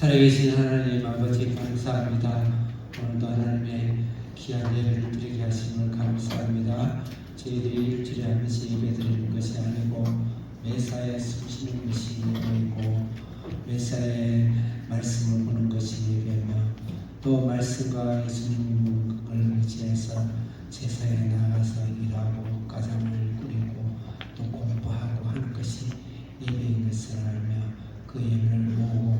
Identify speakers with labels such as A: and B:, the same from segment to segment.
A: 살아계신 하나님 아버지 감사합니다. 오늘도 하나님의 귀한 예배를 드리게 하심을 감사합니다. 저희들이 일주일에 한 번씩 예배 드리는 것이 아니고 매사에 숨쉬는 것이 예배이고 매사에 말씀을 보는 것이 예배며 또 말씀과 예수님을 의지해서 제사에 나가서 일하고 가정을 꾸리고 또 공부하고 하는 것이 예배인 것을 알며 그 예배를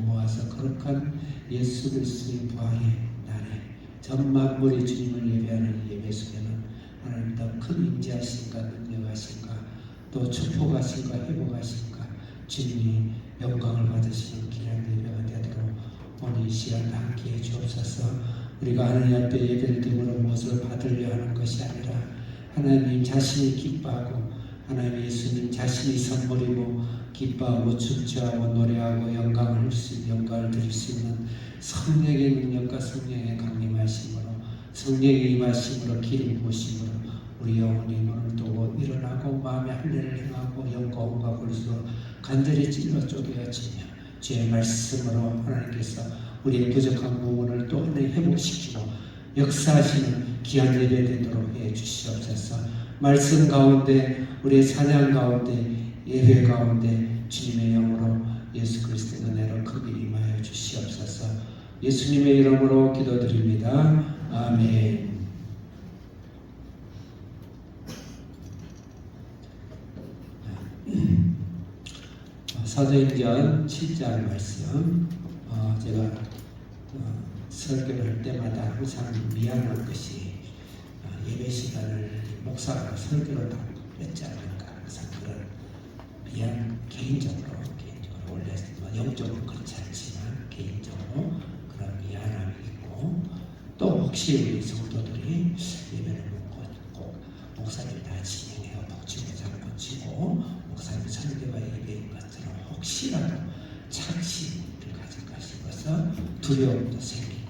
A: 모아서 거룩한 예수 그리스도의 부활의 날에 전 만물이 주님을 예배하는 예배 속에는 하나님 더 큰 임재하신가 능력하신가 또 축복하신가 회복하신가 주님이 영광을 받으시는 귀한 예배가 되도록 오늘 이 시간 함께해 주옵소서. 우리가 하나님 앞에 예배를 드림으로 무엇을 받으려 하는 것이 아니라 하나님 자신이 기뻐하고 하나님 예수님 자신이 선물이고 기뻐하고 춤추하고 노래하고 영광을 드릴 수 있는 성령의 능력과 성령의 강림하심으로 성령의 임하심으로 기름 부으심으로 우리 영혼이 눈을 뜨고 일어나고 마음의 할례를 행하고 영광과 불수로 간절히 찔러 쪼개어지며 주의 말씀으로 하나님께서 우리의 부족한 부분을 또 하나님 회복시키고 역사하시는 귀한 예배 되도록 해 주시옵소서. 말씀 가운데 우리의 찬양 가운데 예배 가운데 주님의 영으로 예수 그리스도의 은혜로 크게 임하여 주시옵소서. 예수님의 이름으로 기도드립니다. 아멘. 사도행전 7장 말씀 제가 설교를 할 때마다 항상 미안한 것이 예배 시간을 목사가 설교를 다 뺐지 않을까 항상 그런 미안 개인적으로 올렸지만 영적으로 그렇지 않지만 개인적으로 그런 미안함이 있고 또 혹시 우리 성도들이 예배를 꼭 목사님 다 진행해요 복지고 잡고 치고 목사님 설교가 예배인 것처럼 혹시라도 착시를 가질까 싶어서 두려움도 생기고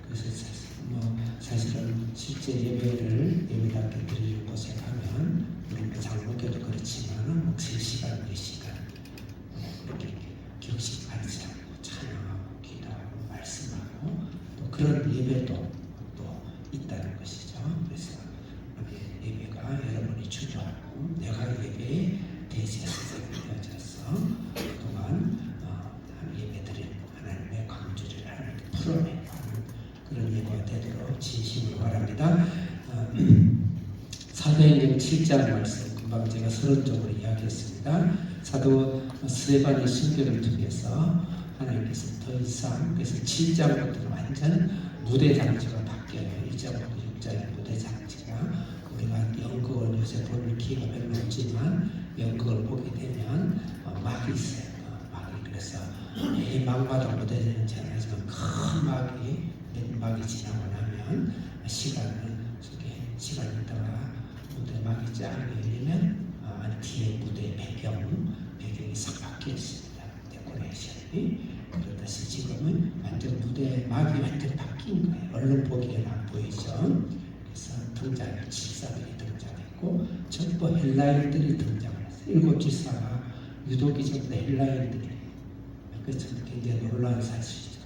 A: 그래서 사실은 실제 예배답게 드리는 곳에 가면 우리 장로교도 그렇지만 목사님 시간 몇 시간 이렇게 격식 가리지 않고 찬양하고 기도하고 말씀하고 또 그런 예배도 또 있다는 것이죠. 그래서 예배가 여러분이 주도하고 내가 예배에 대제사장이 되어져서 그동안 예배드린 하나님의 강주를 하나님께 풀어내는 그런 예배가 되도록 진심으로 바랍니다. 사도행전 7장 말씀 금방 제가 서론적으로 이야기했습니다. 사도 스데반의 순교를 통해서 하나님께서 더 이상 그래서 7장부터는 완전 무대 장치가 바뀌어요. 1장부터 6장의 무대 장치가 우리가 연극을 요새 볼 기회가 별로 없지만 연극을 보게 되면 막이 있어요. 막이 그래서 이 막마다 무대는 잘 하지만 큰 막이 지나고 나면 시간이 있다가 무대 막이 쫙 열리면 뒤에 무대 배경이 싹 바뀌어 있습니다. 데코레이션이 그렇듯이 지금은 완전 무대 막이 완전 바뀐 거예요. 얼른 보기에는 안 보이죠. 그래서 집사들이 등장했고 전부 헬라인들이 등장했어요. 7 집사가 유독이 전부 헬라인들이 그래서 굉장히 놀라운 사실이죠.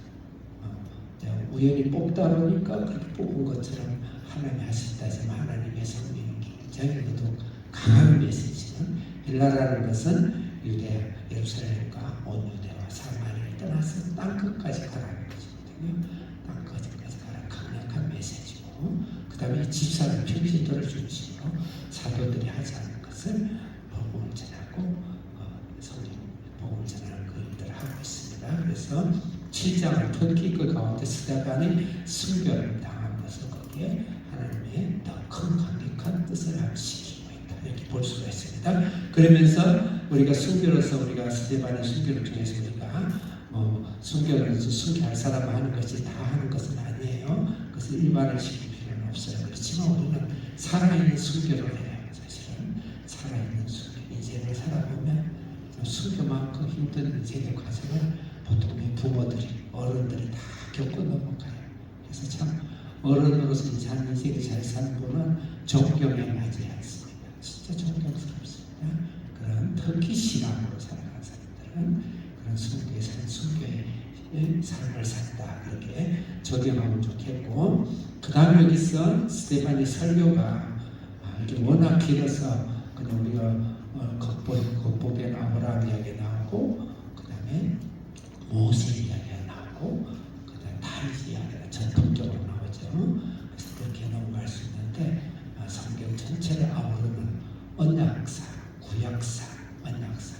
A: 우연히 뽑다 보니까 그렇게 뽑은 것처럼 하나님이 하신다지만 하나님의 성령이 굉장히 유독 강한 메시지는 헬라라는 것은 유대야 예루살렘과 온 유대와 사마리아를 떠나서 땅끝까지 가라는 것이거든요. 땅끝까지 가라는 강력한 메시지고 그 다음에 집사를 평신도를 중심으로 사도들이 하지 않은 것을 복음을 전하고 성령 복음을 전하는 그 일들을 하고 있습니다. 그래서 7장을 특히 그 가운데 스데반이 순교를 당한 것은 거기에 하나님의 더 큰 강력한 뜻을 암시키고 있다 이렇게 볼 수가 있습니다. 그러면서 우리가 순교로서 우리가 스데반의 순교를 통해서 우리가 순교를 순교할 사람 하는 것이 다 하는 것은 아니에요. 그것을 일반을 시킬 필요는 없어요. 그렇지만 우리는 살아있는 순교를 해요. 사실은 살아있는 순교 인생을 살아보면 순교만큼 힘든 인생의 과정을 보통의 부모들이 어른들이 다 겪고 넘어가요. 그래서 참 어른으로서 산 인생을 잘 사는 분은 존경에 맞지 않습니다. 진짜 존경스럽습니다. 그런 특히 신앙으로 살아가는 사람들은 그런 순교에 사는 순교의 삶을 산다. 그렇게 적용하면 좋겠고, 그 다음에 여기서 스데반의 설교가 이게 워낙 길어서 그냥 우리가 겉보기에는 아브라함 이야기가 나오고, 그 다음에 모세 이야기가 나오고, 그 다음에 다윗 이야기가 전통적으로 나오죠. 그래서 그렇게 넘어갈 수 있는데, 성경 전체를 아우르는 언약사, 구약사, 언약사,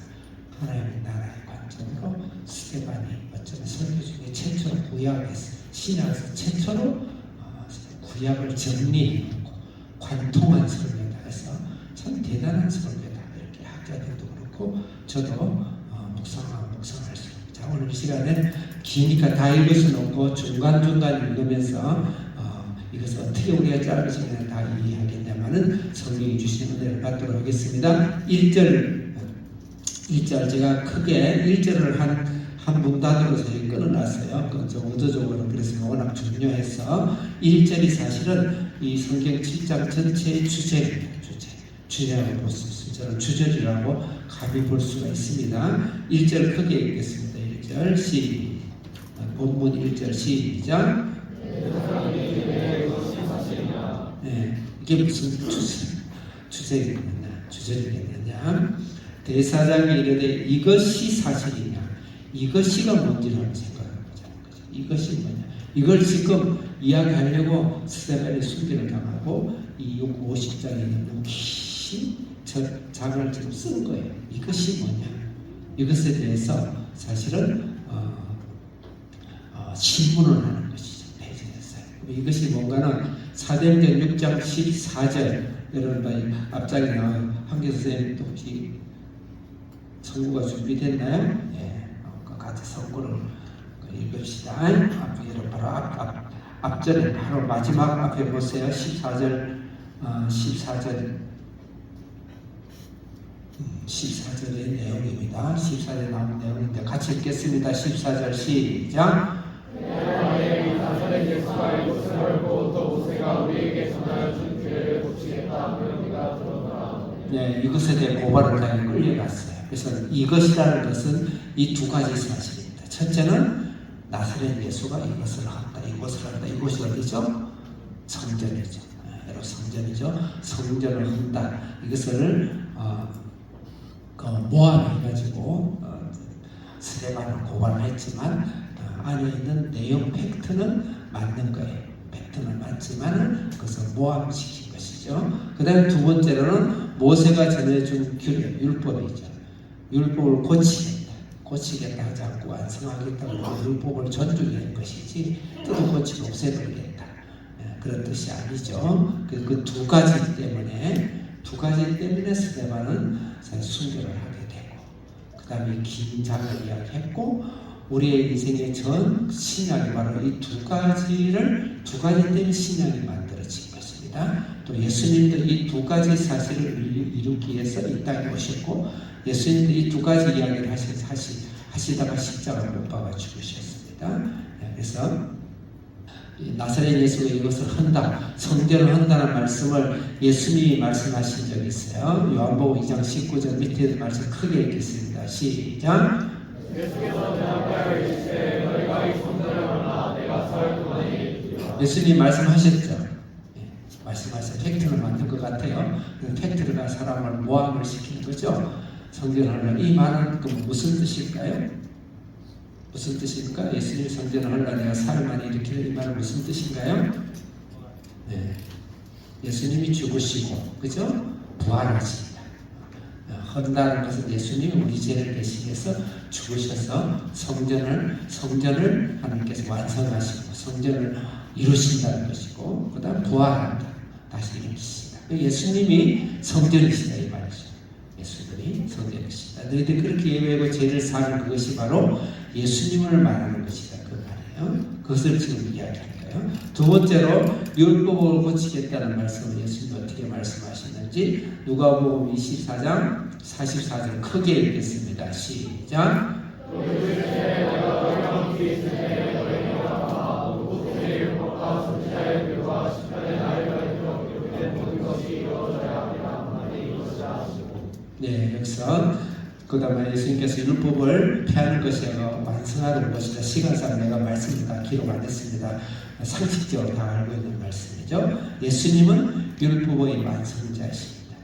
A: 하나님의 나라의 관점으로 스데반이 어쩌면 설교 중에 최초로 구약에서, 신약에서 최초로 구약을 정리해놓고 관통한 설교다 해서 참 대단한 설교다. 이렇게 학자들도 그렇고 저도 묵상할 수 있습니다. 자, 오늘 이 시간에 기니까 다 읽을 수는 없고 중간중간 읽으면서 이것을 어떻게 우리가 짧은 시간에 다 이해하겠냐면은 성경이 주시는 은혜를 받도록 하겠습니다. 1절 제가 크게 1절을 한 문단으로 저희 끊어놨어요. 좀 의도적으로 그래서 워낙 중요해서 1절이 사실은 이 성경 7장 전체의 주제라고 볼 수 있습니다. 저는 주절이라고 감히 볼 수가 있습니다. 1절 크게 읽겠습니다. 1절 본문 1절 시작. 네, 이게 무슨 주제겠느냐? 대사장이 이르되 이것이 사실이냐? 이것이가 뭔지를 한번 생각해보자는 거죠. 이것이 뭐냐? 이걸 지금 이야기하려고 스데반이 순교를 당하고 이 50장에 있는 긴 장을 지금 쓴 거예요. 이것이 뭐냐? 이것에 대해서 사실은 신문을 하는 것이죠. 배제했어요. 이것이 뭔가는 사도행전 6장 14절 여러분 앞장에 나온 한계 선생님도 혹시 성구가 준비됐나요? 예, 같이 성구를 읽읍시다. 여러분 바로 앞절에 바로 마지막 앞에 보세요. 14절의 내용입니다. 14절에 나온 내용인데 같이 읽겠습니다. 14절 시작. 네, 이것에 대해 고발을 당해 끌려갔어요. 그래서 이것이라는 것은 이 두 가지 사실입니다. 첫째는 나사렛 예수가 이것을 한다. 이곳이 어디죠? 성전이죠. 여러분 성전이죠. 성전을 한다. 이것을 모함해가지고 스데반을 고발했지만 안에 있는 내용 팩트는 맞는 거예요. 팩트는 맞지만 그것을 모함시킨 것이죠. 그 다음에 두 번째로는 모세가 전해준 율법이죠. 율법을 고치겠다 하지 않고 완성하겠다고 율법을 존중한 것이지 뜯어 고치고 없애버리겠다. 그런 뜻이 아니죠. 그 두 가지 때문에 스데반은 순교를 하게 되고 그 다음에 긴 장을 이야기했고 우리의 인생의 전 신약이 바로 이 두 가지 때문에 신약이 만들어진 것입니다. 또 예수님도 이 두 가지 사실을 이루기 위해서 이 땅에 오셨고 예수님도 이 두 가지 이야기를 하시다가 십자가를 못 박아 죽으셨습니다. 그래서 나사렛 예수가 이것을 한다, 성전을 한다는 말씀을 예수님이 말씀하신 적이 있어요. 요한복음 2장 19절 밑에 말씀 크게 읽겠습니다. 시작. 예수님 말씀하셨죠. 말씀하셔서 팩트를 만들 것 같아요. 그 팩트가 사람을 모함을 시키는 거죠. 성전을 이 말은 무슨 뜻일까요? 무슨 뜻입니까? 예수님 성전을 하려 내가 사흘 만에 일으키는 이 말은 무슨 뜻인가요? 네, 예수님이 죽으시고 그죠? 부활하신다. 한다는 것은 예수님이 우리 죄를 대신 해서 죽으셔서 성전을 하나님께서 완성하시고 성전을 이루신다는 것이고 그 다음 부활한다. 다시 일으키신다. 예수님이 성전이시다 이 말이죠. 예수님이 성전이시다. 너희들 그렇게 예배하고 죄를 사는 그것이 바로 예수님을 말하는 것이다. 그 말이에요. 그것을 지금 이야기한 거예요. 두 번째로 율법을 고치겠다는 말씀을 예수님이 어떻게 말씀하시는지 누가복음 24장 44절 크게 읽겠습니다. 시작. 네, 여기서 그 다음에 예수님께서 율법을 폐하는 것이 완성하는 것이다. 시간상 내가 말씀을 다 기록 안 했습니다. 상식적으로 다 알고 있는 말씀이죠. 예수님은 율법의 완성자이십니다.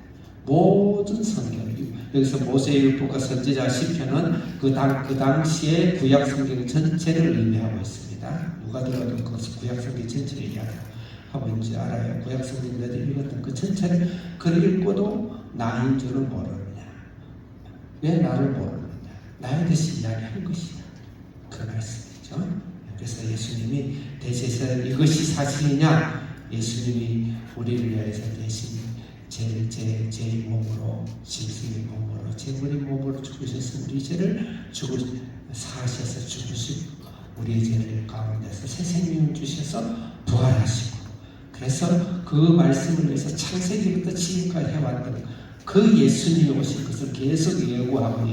A: 모든 성경, 여기서 모세율법과 선지자 시편은 그 당시에 구약 성경 전체를 의미하고 있습니다. 누가 들어도 그것은 구약 성경 전체를 이야기하고 있는지 알아요. 구약 성경들이 읽었던 그 전체를 그를 읽고도 나인 줄은 모르느냐. 왜 나를 모르느냐. 나에 대해서 이야기하는 것이다. 그 말씀이죠. 그래서 예수님이 대제사 이것이 사실이냐. 예수님이 우리를 위해서 대신 제 몸으로 짐승의 몸으로 제물의 몸으로 죽으셔서 우리 죄를 사하셔서 죽으시고 우리의 죄를 가운데서 새 생명을 주셔서 부활하시고 그래서 그 말씀을 위해서 창세기부터 지금까지 해왔던 그 예수님이 오신 것을 계속 예고하고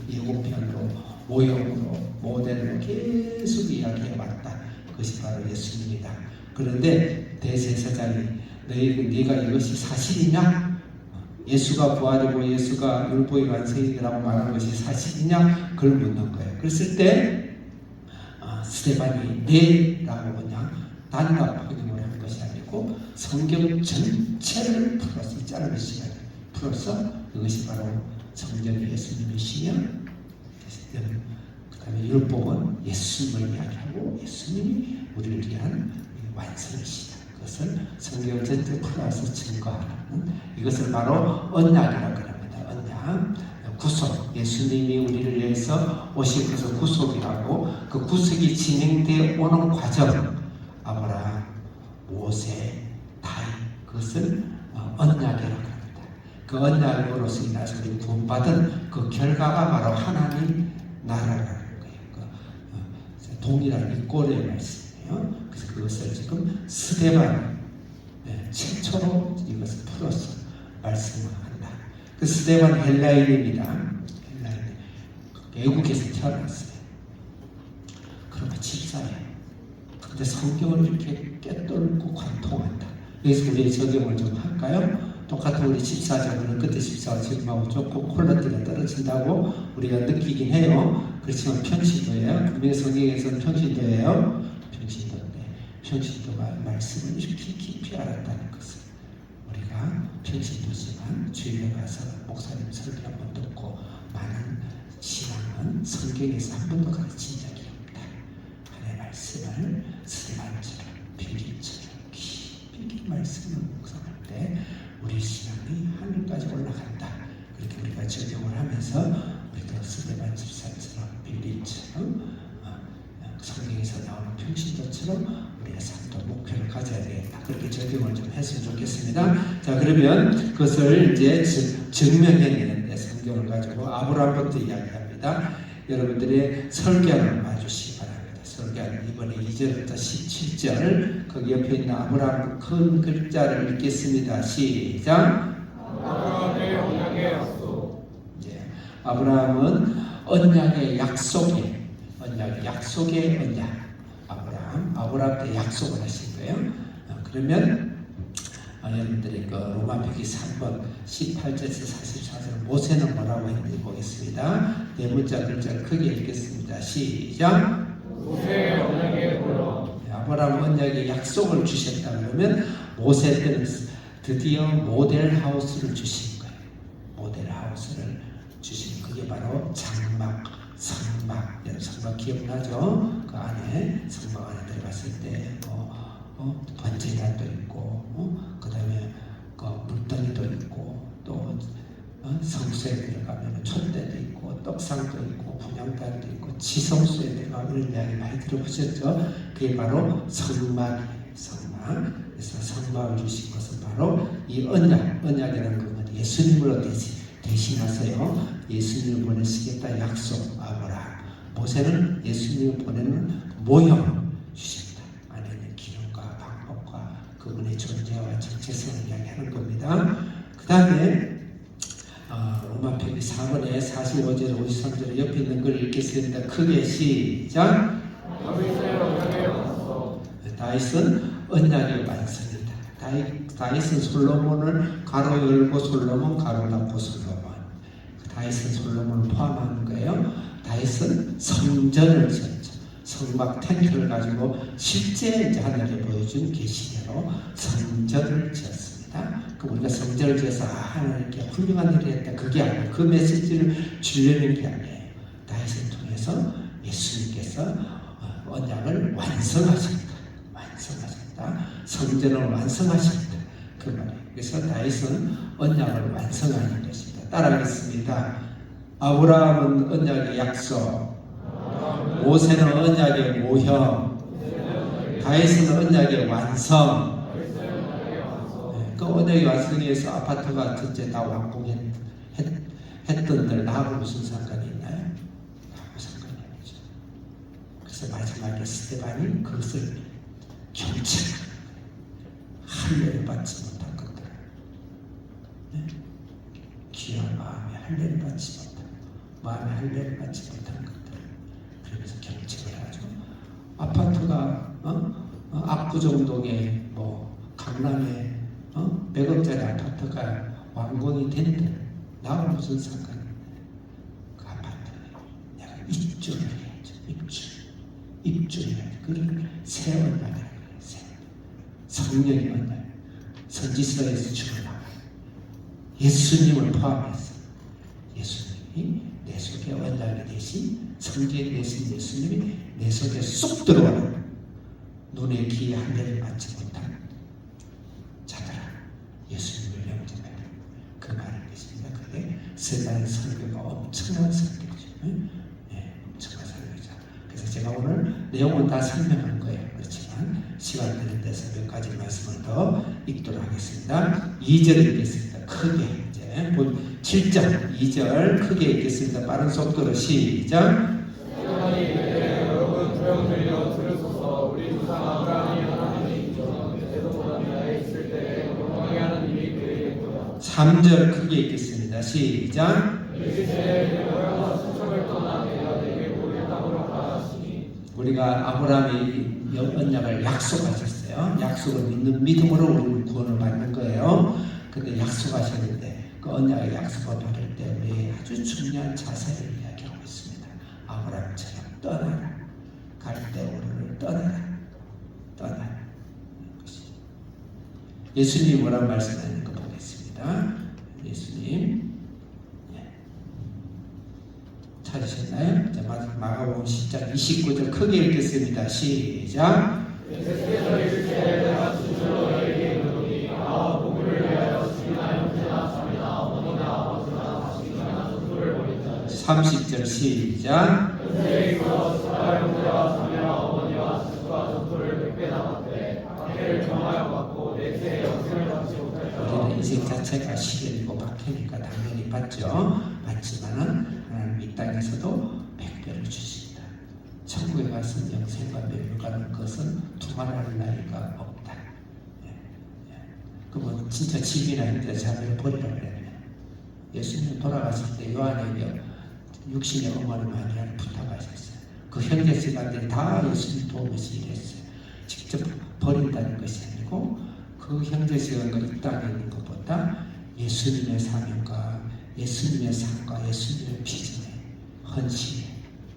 A: 예고편으로 모형으로 모델로 계속 이야기해왔다. 그것이 바로 예수님이다. 그런데 대제사장이 네가 이것이 사실이냐? 예수가 부활이고 예수가 율법의 완성이라고 말하는 것이 사실이냐? 그걸 묻는 거예요. 그랬을 때 스데반이 네라고 그냥 단답하기만 한 것이 아니고 성경 전체를 풀어서 짧은 시간에 풀어서 이것이 바로 성전의 예수님이시며 그 다음에 율법은 예수님을 이야기하고 예수님이 우리를 위한 완성이시다. 그것을 성경 전체에 풀어서 증거하는 이것을 바로 언약이라고 합니다. 언약, 구속. 예수님이 우리를 위해서 오신 것을 구속이라고 그 구속이 진행되어 오는 과정 아브라함, 모세, 다윗 그것을 언약이라고 합니다. 그 언약으로서 인해서 우리 구원받은 그 결과가 바로 하나님 나라라는 거예요. 그 동일한 이 꼴의 말씀이에요. 그래서 그것을 지금 스데반 최초로 이것을 풀어서 말씀한다. 그 스데반 헬라인입니다. 헬라인 외국에서 태어났어요. 그러면 집사예요. 근데 성경을 이렇게 깨뚫고 관통한다. 그래서 우리 적용을 좀 할까요? 똑같은 우리 집사적으로는 그때 집사와 지금하고 조금 퀄리티가 떨어진다고 우리가 느끼긴 해요. 그렇지만 평신도예요. 분명히 성경에서는 평신도예요. 평신도가 말씀을 이렇게 깊이 알았다는 것을 우리가 평신도지만 주일에 가서 목사님 설교 한번 듣고 많은 신앙은 성경에서 한 번도 가르친 적이 없다. 하나님의 말씀을 스데반처럼 빌기처럼 깊이 말씀을 묵상할 때 우리 신앙이 하늘까지 올라간다. 그렇게 우리가 적용을 하면서 우리도 스데반 집사처럼 빌리처럼 성경에서 나오는 평신도처럼 우리의 삶도 목표를 가져야 되겠다. 그렇게 적용을 좀 했으면 좋겠습니다. 자, 그러면 그것을 이제 증명해내는데 성경을 가지고 아브라함부터 이야기합니다. 여러분들의 설교를 봐주시기 바랍니다. 설교는 이번에 2절부터 17절 거기 옆에 있는 아브라함 큰 글자를 읽겠습니다. 시작.
B: 아브라함의 언약의 약속.
A: 아브라함은 언약의 약속의 언약. 아브라함한테 약속을 하신 거예요. 그러면 여러분들이 그 로마표기 3번 18절에서 44절 모세는 뭐라고 했는지 보겠습니다. 네 문자 글자를 크게 읽겠습니다. 시작.
B: 모세의 언약의 보러.
A: 아브라함 언약의 약속을 주셨다 그러면 모세 때는 드디어 모델하우스를 주신 거예요. 모델하우스를 주신 그게 바로 장막, 성막. 성막 기억나죠? 그 안에 성막 안에 들어갔을 때 번제단도 있고 그 다음에 물더니도 있고 또 성수에 들어가면 촛대도 있고 떡상도 있고 분향단도 있고 지성수에 들어가면 이런 이야기 많이 들어보셨죠? 그게 바로 성막. 그래서 성막을 주신 것은 바로 이 언약이라는 것은 예수님으로 대신하세요. 예수님을 보내시겠다 약속 아브라함. 모세는 예수님을 보내는 모형 주십니다. 안에 있는 기능과 방법과 그분의 존재와 정체성을 이야기하는 겁니다. 그 다음에 로마표기 4번에 45절 53절 옆에 있는 걸 읽겠습니다. 크게 시작. 다윗은 언약의 완성이다. 다윗은 솔로몬을 가로 열고 솔로몬 가로 닫고 솔로몬. 그 다윗은 솔로몬을 포함하는 거예요. 다윗은 성전을 지었죠. 성막 텐트를 가지고 실제 이제 하나님께 보여준 계시대로 성전을 지었습니다. 그 우리가 성전을 지어서 하나님께 훌륭한 일을 했다 그게 아니에요. 그 메시지를 주려는 게 아니에요. 다윗을 통해서 예수님께서 언약을 완성하셨다. 성전을 완성하셨다. 그 말이에요. 그래서 다윗은 언약을 완성하는 것입니다. 따라하겠습니다. 아브라함은 언약의 약속, 모세는 언약의 모형, 다윗은 언약의 완성. 그 언약의 완성에 의해서 아파트가 전체 다 완공했던들 나하고 무슨 상관이 있나요? 나하고 상관이 아니죠. 그래서 마지막에 스데반이 그것을 경찰 할례를 받지 못한 것들, 귀한 마음에 할례를 받지 못한, 마음에 할례를 받지 못한 것들, 그러면서 경책을 하죠. 아파트가 압구정동에 강남에 100억짜리 아파트가 완공이 된들 나하고 무슨 상관이 있나요? 그 아파트에 내가 입주를 해야죠. 입주를 해야죠. 그걸 세워나가야 돼요. 성령의 언약, 선지서에서 주어나가요. 예수님을 포함해서 예수님이 내 속에 언약이 되신 성경에 되신 예수님이 내 속에 쏙 들어와요. 눈에 귀에 할례를 받지 못한 자들아 예수님을 영접해라. 그 말인 것입니다. 그게 세상의 설교가 엄청난 설교죠. 엄청난 설교죠. 그래서 제가 오늘 내용은 다 설명한 거예요. 그렇지만 시간 되는 데서 몇 가지 말씀을 더 읽도록 하겠습니다. 2절 읽겠습니다. 크게 이제 7절 2절 크게 읽겠습니다. 빠른 속도로 시작.
B: 여러분 조용 들려 들으소서. 우리 조상 아브라함이 하나님의 인전 에서보다 나에 있을 때 영광의 하나님이 그에게 보다.
A: 3절 크게 읽겠습니다. 시작.
B: 이제 너희가 수척을 떠나 내가 내게 보일 땅으로 가라시니.
A: 우리가 아브라함이 언약을 약속하셨어요. 약속을 믿는 믿음으로 우리는 구원을 받는 거예요. 근데 약속하셨는데 그 언약의 약속을 받을 때 우리 아주 중요한 자세를 이야기하고 있습니다. 아브라함처럼 떠나라. 갈대우르를 떠나라. 예수님이 뭐라고 말씀하는 거 보겠습니다. 예수님 찾으셨나요? 자, 마가복음 10장 29절 크게 읽겠습니다. 시작.
B: 예수께서 이르시되 내가 진실로 너희에게 이르노니 나와 복음을 위하여 주님나 형제나 자매나 어머니나 아버지나 자식이나 손주를 버린 자는
A: 30절 시작.
B: 현세에 있어 저와 형제와 자매와 어머니와 자식과 전토를 100배 남았되 박해를 경하여 받고 내세에 영생을 받지 못할 자는
A: 우리는 인생 자체가 시련이고 박해니까 당연히 받지만은 하나님 이 땅에서도 100배를 주십니다. 천국에 가서 영생과 멸류관을 것은 두말할 나위가 없다. 그러면 진짜 집이나 형제 자매를 버리라 그랬네. 예수님 돌아가실 때 요한에게 육신의 어머니 마리아를 부탁하셨어요. 그 형제들한테 다 예수님 도우면서 일했어요. 직접 버린다는 것이 아니고 그 형제들과 이 땅에 있는 것보다 예수님의 사명과 예수님의 삶과 예수님의 비전에 헌신에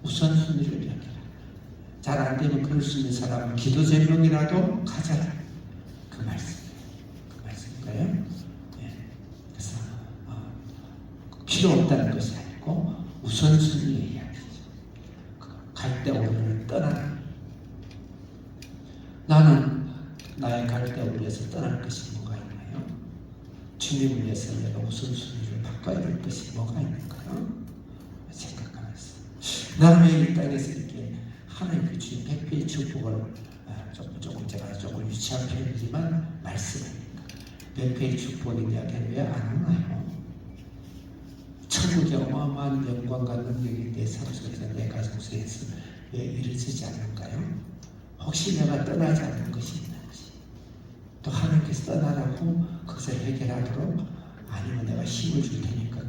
A: 우선순위를 여기라. 잘 안 되면 그럴 수 있는 사람은 기도 제목이라도 가져라. 그 말씀인가요? 그래서 필요 없다는 것이 아니고 우선순위의 이야기죠. 갈대우르를 떠나라. 나는 나의 갈대우르에서 떠날 것이 뭐가 있나요? 주님을 위해서 내가 우선순위를 바꿔야 될 것이 뭐가 있는가요? 생각하면서 나는 왜 이 땅에서 이렇게 하나님께 주신 100배의 축복을 조금 제가 조금 유치한 편이지만 말씀입니다. 100배의 축복에 대해 왜안 오나요? 천국의 어마어마한 영광과 능력이 내 삶 속에서 내 가정 속에서 왜 이루어지지 않을까요? 혹시 내가 떠나지 않는 것이 있는지, 또 하나님께서 떠나라고 그것을 해결하도록, 아니면 내가 힘을 줄 테니까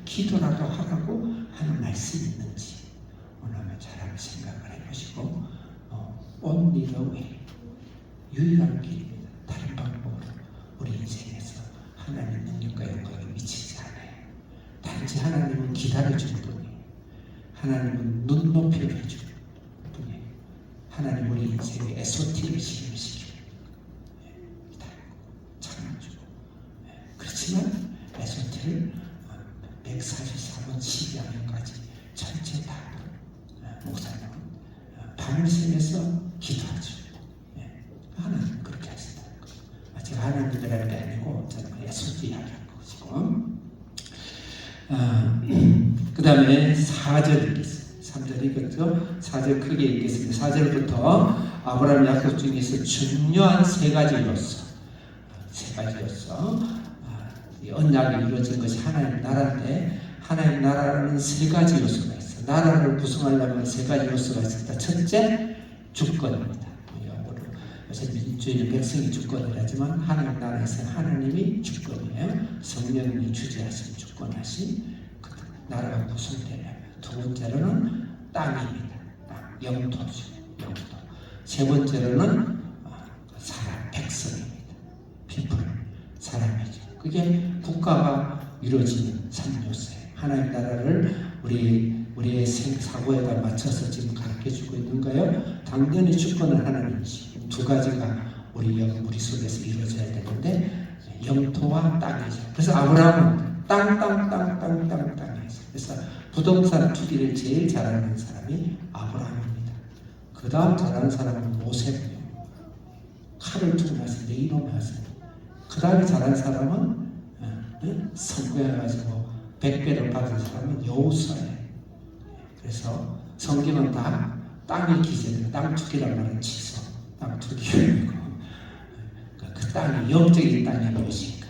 A: 기도라도 하라고 하는 말씀이 있는지 오늘 한번 잘 한번 생각을 해보시고 only the way, 유일한 길입니다. 다른 방법으로 우리 인생에서 하나님의 능력과 영광에 미치지 않아요. 단지 하나님을 기다려주는 분이에요. 하나님은 눈높이를 해주는 분이에요. 하나님 우리 인생에 SOT를 시키고 참아주고, 그렇지만 SOT를 144번 12학년까지 전체 다 목사님은 밤을 새면서 기도하죠. 하나님 그렇게 하시다. 제가 하나님들 할 게 아니고 저는 SOT 이야기한 것이고, 그 다음에 4절 읽겠습니다. 3절 읽었죠? 4절 크게 읽겠습니다. 4절부터 아브라함 약속 중에서 중요한 세 가지로서 이 언약이 이루어진 것이 하나님 나라인데, 하나님 나라는 세 가지 요소가 있어요. 나라를 구성하려면 세 가지 요소가 있습니다. 첫째, 주권입니다. 요새 민주주의 백성이 주권이라지만 하나님 나라에서 하나님이 주권이에요. 성령님이 주재하신 주권하신 그 나라가 구성되려면. 두 번째로는 땅입니다. 땅, 영토죠. 영토. 세 번째로는 사람, 백성입니다. people, 사람이죠. 그게 국가가 이루어지는 3요소예요. 하나님 나라를 우리의 사고에다 맞춰서 지금 가르쳐주고 있는가요? 당연히 주권은 하나님이지. 두 가지가 우리 속에서 이루어져야 되는데, 영토와 땅이죠. 그래서 아브라함은 땅이었어요. 그래서 부동산 투기를 제일 잘하는 사람이 아브라함입니다. 그 다음 잘하는 사람은 모세예요. 칼을 투구하시는데 이놈이 하세요. 그 다음에 잘하는 사람은 선거해가지고 100배를 받은 사람은 여호수아예요. 그래서 성경은 다 땅의 기재들, 땅 투기란 말은 취소, 땅 투기이고, 그 땅이 영적인 땅이 무엇인가?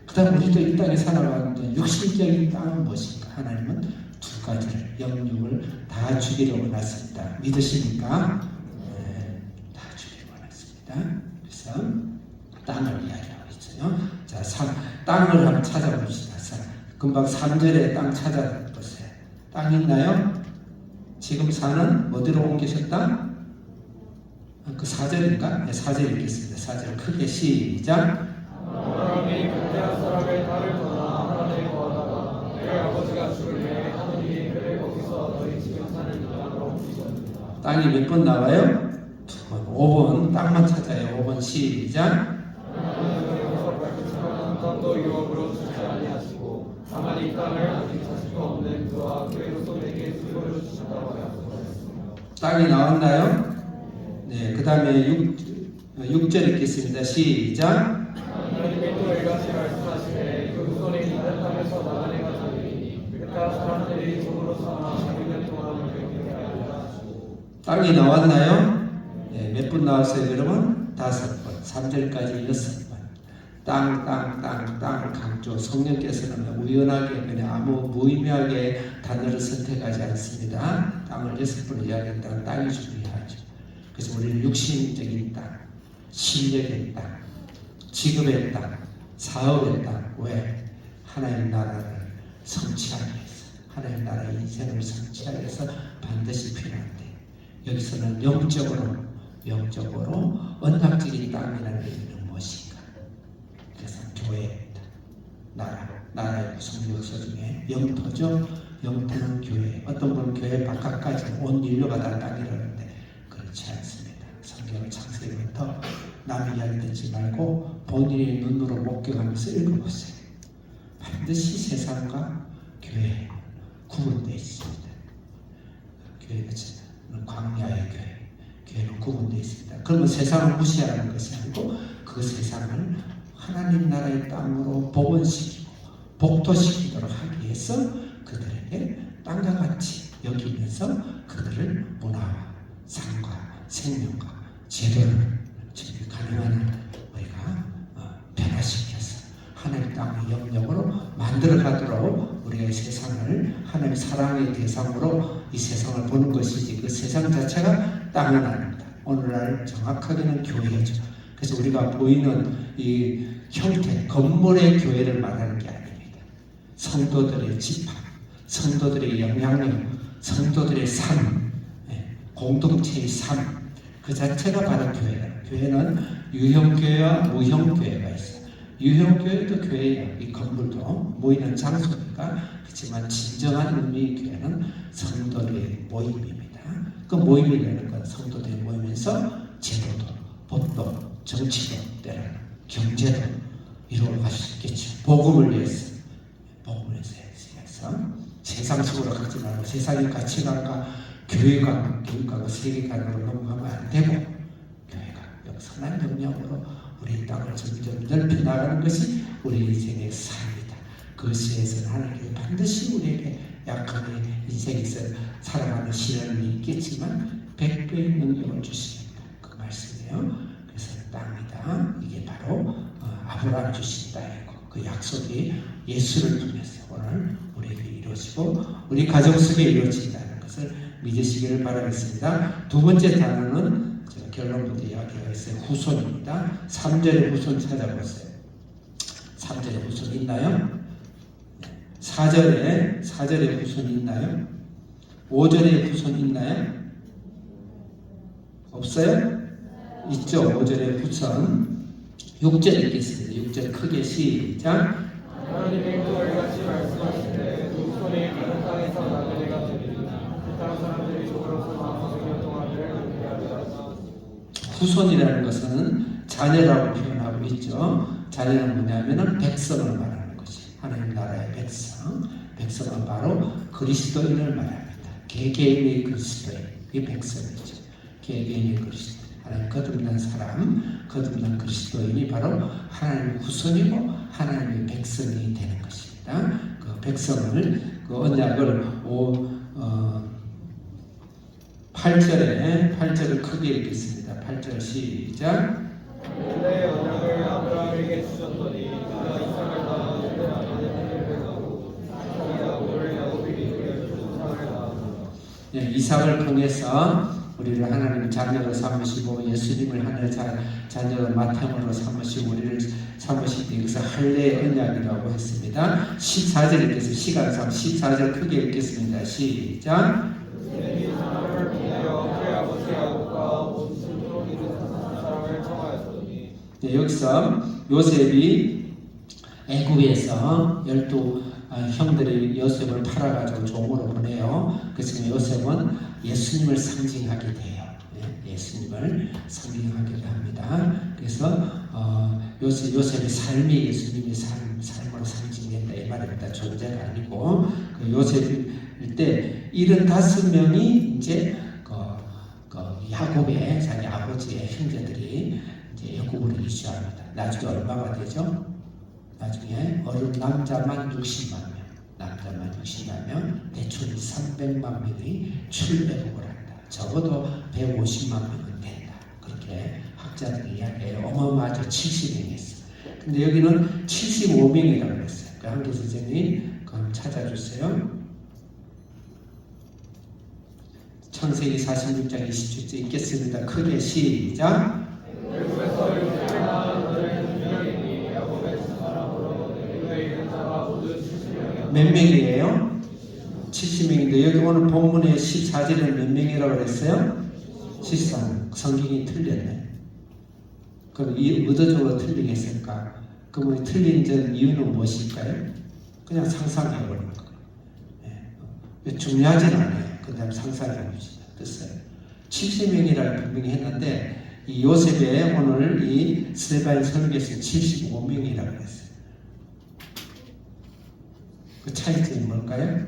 A: 그 다음 우리도 이 땅에 살아가는데 육신적인 땅은 무엇인가? 하나님은 두 가지를, 영육을 다 주기를 원하십니다. 믿으십니까? 네, 다 주기를 원하십니다. 그래서 땅을 이야기하고 있어요. 자, 땅을 한번 찾아봅시다. 금방 3절에 땅 찾아보세요. 땅 있나요? 지금 사는 어디로 옮기셨다? 그 4절인가? 네, 4절 읽겠습니다. 4절 크게 시작.
B: 아브라함이 그때한 사람의 딸을 떠나 하나님에 거하다가 그의 아버지가 죽으매 하나님이 그를 거기서 너희 지금 사는 땅으로 옮기셨습니다.
A: 땅이 몇 번 나와요? 2번. 5번. 땅만 찾아요. 5번 시작.
B: 땅도 유업으로 주지 아니하시고 다만 이 땅을 아직 자식도 없는 그와 그의 후손에게 수요를 주신다고 약속하셨습니다.
A: 땅이 나왔나요? 네, 그 다음에 6절 읽겠습니다. 시작.
B: 하나님이 또 이같이 말씀하시되 그 후손이 다른 땅에서 나가내 가자니 그 땅 사람들이 종으로 삼아 400년 동안 경영하게 하려 하시고.
A: 땅이 나왔나요? 네, 몇 번 나왔어요? 그러면 5번. 3절까지 6번. 땅 강조. 성령께서는 우연하게 그냥 아무 무의미하게 단어를 선택하지 않습니다. 땅을 6번 이야기한다는 땅이 중요하죠. 그래서 우리는 육신적인 땅, 실력의 땅, 직업의 땅, 사업의 땅. 왜? 하나님 나라를 성취하기 위해서, 하나님 나라의 인생을 성취하기 위해서 반드시 필요한데, 여기서는 영적으로 언약적인 땅이라는 의미는 무엇인가? 그래서 교회입니다. 나라의 구성 요소 중에 영토죠. 영토는 교회. 어떤 분은 교회 바깥까지 온 인류가 다 땅이라는데 그렇지 않습니다. 성경 창세기부터 남의 이야기 듣지 말고 본인의 눈으로 목격하면서 읽어보세요. 반드시 세상과 교회 구분되어 있습니다. 교회는 광야의 교회는 구분되어 있습니다. 그러면 세상을 무시하는 것이 아니고 그 세상을 하나님 나라의 땅으로 복원시키고 복토시키도록 하기 위해서 그들에게 땅과 같이 여기면서 그들을 문화와 삶과 생명과 제도를 준비 가능한 우리가 변화시켜서 하나님 땅의 영역으로 만들어가도록 우리가 이 세상을 하나님의 사랑의 대상으로 이 세상을 보는 것이지, 그 세상 자체가 땅은 아닙니다. 오늘날 정확하게는 교회죠. 그래서 우리가 보이는 이 형태, 건물의 교회를 말하는 게 아닙니다. 성도들의 집합, 성도들의 영향력, 성도들의 삶, 공동체의 삶, 그 자체가 바로 교회예요. 교회는 유형교회와 무형교회가 있어요. 유형교회도 교회예요. 이 건물도 모이는 장소니까. 그렇지만 진정한 의미의 교회는 성도들의 모임입니다. 그 모임이라는 건 성도들의 모임에서 제도도, 법도, 정치도, 때로는 경제도 이루어갈 수 있겠죠. 복음을 위해서, 복음을 위해서 세상식으로 가지 말고 세상의 가치관과 교육과 세계관으로 넘어가면 안 되고, 교회가 역선한 능력으로 우리 땅을 점점 넓혀 나가는 것이 우리 인생의 삶이다. 그것에서는 하나님께서 반드시 우리에게 약함의 인생에서 살아가는 시련이 있겠지만 100배의 능력을 주시겠다. 그 말씀이에요. 그래서 땅이다. 이게 바로 아브라함 주신 땅이고, 그 약속이 예수를 통해서 오늘 우리에게 이루어지고 우리 가정 속에 이루어진다는 것을 믿으시기를 바라겠습니다. 두 번째 단어는 제가 결론부터 이야기하겠어요. 후손입니다. 3절의 후손 찾아보세요. 3절의 후손 있나요? 4절에 후손 있나요? 5절에 후손 있나요? 없어요? 있죠. 5절에 후손. 6절 읽겠습니다. 6절 크게 시작.
B: 하나님의 그들같이 말씀하시되 두 손이 가는 땅에서 나그네가 되리니 그 땅 사람들이 저로서 400년 동안을 은혜하리라.
A: 후손이라는 것은 자녀라고 표현하고 있죠. 자녀는 뭐냐면은 백성을 말하는 것이, 하나님 나라의 백성은 바로 그리스도인을 말합니다. 개개인의 그리스도인, 이 백성이죠. 개개인의 그리스도인, 하나님 거듭난 사람, 거듭난 그리스도인이 바로 하나님의 후손이고 하나님의 백성이 되는 것입니다. 그 백성을, 그 언약을 8절을 크게 읽겠습니다. 8절 시작.
B: 내 언약을 아브라함에게 주셨더니 그가 이삭을 낳아 유대하는 회사로 이삭이가 오늘 야곱에게 이삭을 낳았다.
A: 이삭을 통해서 우리를 하나님 자녀로 삼으시고 예수님을 하늘 자녀로 맏형으로 삼으시고 우리를 삼으시기 위해서 할례의 언약이라고 했습니다. 14절 읽겠습니다. 시간상 14절 크게 읽겠습니다. 시작. 여기서 요셉이 애굽에서 12 형들이 요셉을 팔아가지고 종으로 보내요. 그래서 요셉은 예수님을 상징하게 돼요. 예수님을 상징하게 합니다. 그래서 요셉의 삶이 예수님의 삶으로 상징된다 이 말입니다. 존재가 아니고, 그 요셉일 때 75명이 이제 야곱의 자기 아버지의 형제들이 이제 애굽으로 이주합니다. 나중에 얼마가 되죠? 나중에 어른 남자만 60만 명, 대충 300만 명이 출애굽을 한다. 적어도 150만 명은 된다. 그렇게 학자들이 이야기해요. 어마어마하죠. 70명이 있어요. 근데 여기는 75명이라고 했어요. 그 한계 선생님이 그럼 찾아주세요. 창세기 46장 27절 읽겠습니다. 크게 시작. 몇 명이에요? 70명인데 여기 오늘 본문의 14절에는 몇 명이라고 그랬어요? 13. 성경이 틀렸네. 그럼 의도적으로 틀리게 했을까? 그러면 틀린 전 이유는 무엇일까요? 그냥 상상해버린 거예요. 중요하진 않아요. 그냥 상상해봅시다. 됐어요. 70명이라고 분명히 했는데 이 요셉의 오늘 이 스데반 설교에서 75명이라고 했어요. 그 차이점이 뭘까요?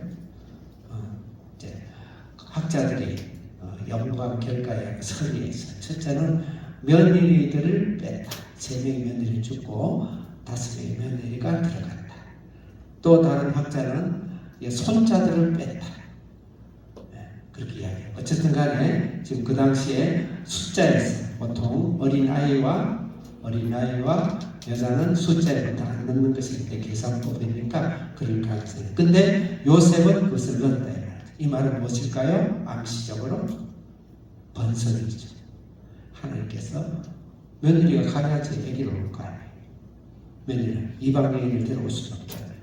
A: 이제 학자들이 연구한 결과에 설리해서 첫째는 며느리들을 뺐다. 3명의 며느리를 죽고 5명의 며느리가 들어갔다. 또 다른 학자는 손자들을 뺐다. 그렇게 이야기해요. 어쨌든 간에 지금 그 당시에 숫자에서 보통 어린아이와 여자는 숫자에 안 넣는 것이 계산법이니까 그럴 가능성이 있어요. 근데 요셉은 그것을 넣었다. 이 말은 무엇일까요? 암시적으로 번성이죠. 하나님께서 며느리가 가야지 아기를 올 거 아니에요. 며느리는 이방 여인을 데려올 수는 없잖아요.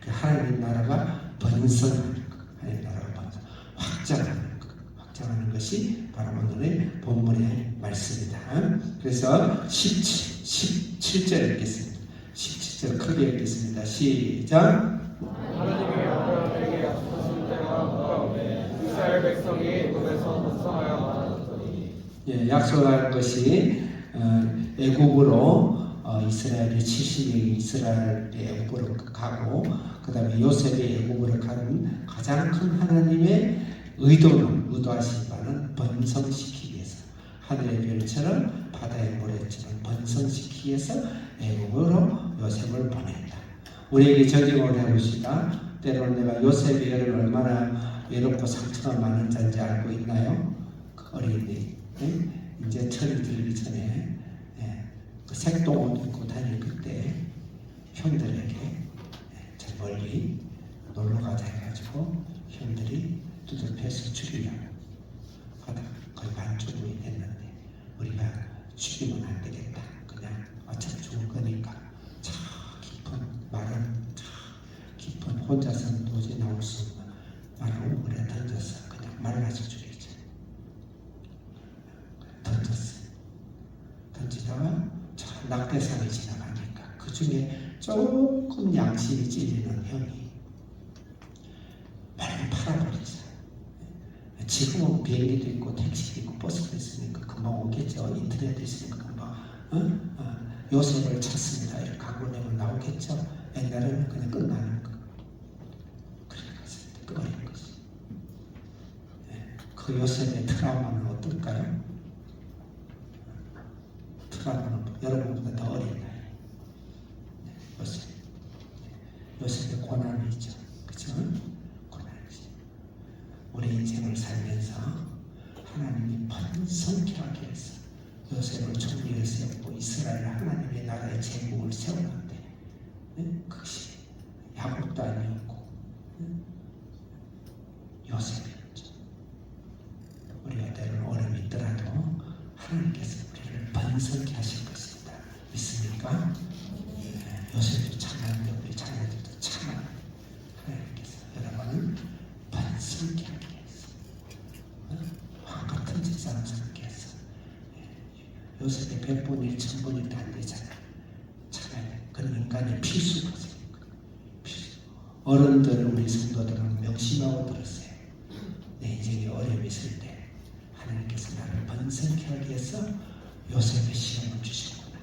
A: 그 하나님 나라가 번성하는 것, 하나님 나라가 확장하는 것이 바로 오늘의 본문의 말씀이다. 그래서 17절 읽겠습니다. 17절 크게 읽겠습니다. 시작.
B: 하나님이 아브라함에게 약속하신 때가 가까우매 이스라엘 백성이 애굽에서 번성하여 많아졌더니
A: 예, 약속한 것이 애굽으로 이스라엘이 70명이 이스라엘의 애굽으로 가고 그 다음에 요셉이 애굽으로 가는 가장 큰 하나님의 의도하신 바는 번성시키기 위해서 하늘의 별처럼 바다의 모래처럼 번성시키기 위해서 애굽으로 요셉을 보낸다. 우리에게 적용을 해봅시다. 때로는 내가 요셉의 애를 얼마나 외롭고 상처가 많은 자인지 알고 있나요? 어린이 이제 철이 들기 전에 그 색동옷 입고 다닐 그때 형들에게 저 멀리 놀러 가자 해가지고 형들이 두들겨서 죽이려고 하다 거의 반쪽이 됐는데 우리가 죽이면 안 되겠다. 그냥 어차피 죽을 거니까 저 깊은 마른 저 깊은 혼자서는 도저히 나올 수 없는 마른 우물에 던져서 그냥 말라서 죽이자. 던졌어요. 던지다가 저 낙대산이 지나가니까 그 중에 조금 양심이 찔리는 형이 말을 팔아버리죠. 지금은 비행기도 있고 택시도 있고 버스도 있으니까 금방 오겠죠. 인터넷도 있으니까 금방 요셉을 찾습니다. 이렇게 갖고 내면 나오겠죠. 옛날에는 그냥 끝나는 거. 그렇게 갔을 때 끝버린 거지. 그 요셉의 트라우마는 어떨까요? 트라우마는 여러분보다 더 어린 나이. 요셉의 고난이 있죠. 그렇죠? 고난이죠. 우리 인생을 살면서 하나님이 번성케 하기 위해서 요셉을 총리를 세우고 이스라엘 하나님의 나라의 제국을 세우는데 그것이 야곱도 아니었고 요셉이었죠. 우리가 때로는 어려움이 있더라도 하나님께서 우리를 번성케 하실 것입니다. 믿습니까? 요셉도 참하는데 우리 자녀들도 참하는 하나님께서 여러분을 번성케 하기 위해서 왕 같은 제사를 삼게 해서 요셉의 100분 1000분이 안 되잖아요. 참아야 돼. 그런 인간의 필수거든요. 필수. 어른들 우리 성도들은 명심하고 들었어요. 내 인생에 어려움이 있을 때 하나님께서 나를 번성케 하기 위해서 요셉의 시험을 주시구나.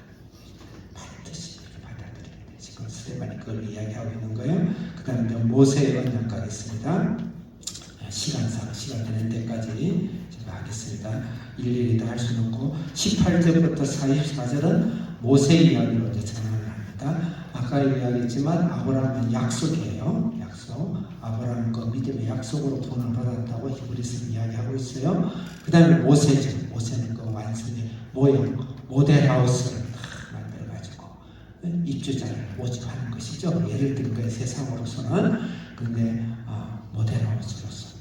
A: 반드시 이렇게 받아들여야 돼. 지금 스테반이 그걸 이야기하고 있는 거예요. 그 다음에 모세의 언약 가겠습니다. 시간 되는 데까지 제가 하겠습니다. 일일이 다 할 수는 없고 18절부터 44절은 모세 이야기로 이제 전환을 합니다. 아까 이야기했지만 아브라함은 약속이에요. 약속. 아브라함은 그 믿음의 약속으로 돈을 받았다고 히브리서는 이야기하고 있어요. 그 다음에 모세죠. 모세는 그 완성의 모형, 모델하우스를 다 만들어가지고 입주자를 모집하는 것이죠. 예를 들면 그 세상으로서는 근데 모델하우스로서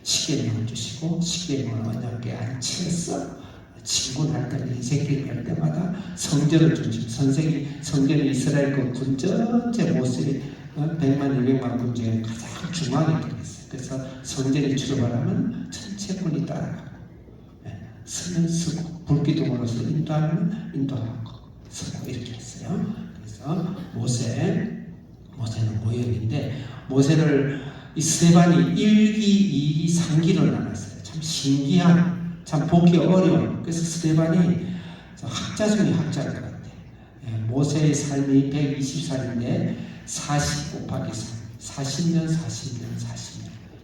A: 십계명을 주시고 십계명을 언약궤에 안치해서 진군할 때는 인생길 갈 때마다 성전을 주시고 성전이 이스라엘 그 군 전체 모습이 100만 200만 군 중에 가장 중앙에 들어있어요. 그래서 성전이 출발하면 전체 군이 따라가고 서면 서고 불기둥으로서 인도하면 인도하고 서고 이렇게 했어요. 그래서 모세는 모형인데 모세를 이 스테반이 1기, 2기, 3기를 나눴어요. 참 신기한, 참 보기 어려운. 그래서 스테반이 학자 중에 학자인 것 같아요. 모세의 삶이 120살인데 40 곱하기 3, 40년.